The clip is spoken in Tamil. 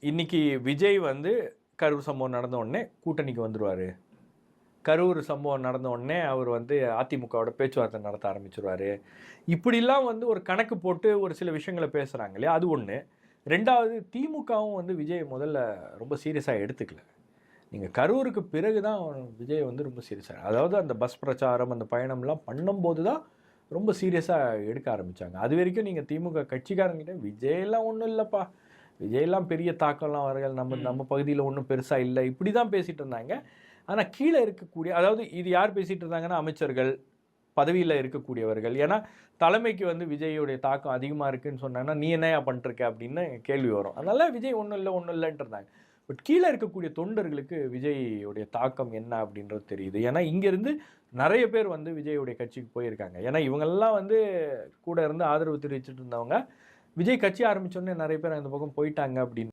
இன்னைக்கு விஜய் வந்து கரூர் சம்பவம் நடந்த உடனே கூட்டணிக்கு வந்துடுவார், கரூர் சம்பவம் நடந்த உடனே அவர் வந்து அதிமுகவோட பேச்சுவார்த்தை நடத்த ஆரம்பிச்சிருவார், இப்படிலாம் வந்து ஒரு கணக்கு போட்டு ஒரு சில விஷயங்களை பேசுகிறாங்க இல்லையா, அது ஒன்று. ரெண்டாவது, திமுகவும் வந்து விஜய் முதல்ல ரொம்ப சீரியஸாக எடுத்துக்கல. நீங்கள் கரூருக்கு பிறகு தான் விஜய் வந்து ரொம்ப சீரியஸாக, அதாவது அந்த பஸ் பிரச்சாரம் அந்த பயணம்லாம் பண்ணும்போது தான் ரொம்ப சீரியஸாக எடுக்க ஆரம்பித்தாங்க. அது வரைக்கும் நீங்கள் திமுக கட்சிக்காரங்கிட்ட விஜயெல்லாம் ஒன்றும் இல்லைப்பா, விஜயெல்லாம் பெரிய தாக்கம்லாம் வரல, நம்ம பகுதியில் ஒன்றும் பெருசாக இல்லை, இப்படி தான் பேசிகிட்டு இருந்தாங்க. ஆனால் கீழே இருக்கக்கூடிய, அதாவது இது யார் பேசிகிட்டு இருந்தாங்கன்னா அமைச்சர்கள், பதவியில் இருக்கக்கூடியவர்கள். ஏன்னா தலைமைக்கு வந்து விஜயோடைய தாக்கம் அதிகமாக இருக்குன்னு சொன்னாங்கன்னா நீ என்னையா பண்ணிருக்க அப்படின்னு கேள்வி வரும். அதனால விஜய் ஒன்றும் இல்லைன்ட்டு இருந்தாங்க. பட் கீழே இருக்கக்கூடிய தொண்டர்களுக்கு விஜயோடைய தாக்கம் என்ன அப்படின்றது தெரியுது. ஏன்னா இங்கேருந்து நிறைய பேர் வந்து விஜயோடைய கட்சிக்கு போயிருக்காங்க. ஏன்னா இவங்கெல்லாம் வந்து கூட இருந்து ஆதரவு தெரிவிச்சுட்டு இருந்தவங்க விஜய் கட்சி ஆரம்பித்தோடனே நிறைய பேர் அந்த பக்கம் போயிட்டாங்க அப்படின்னு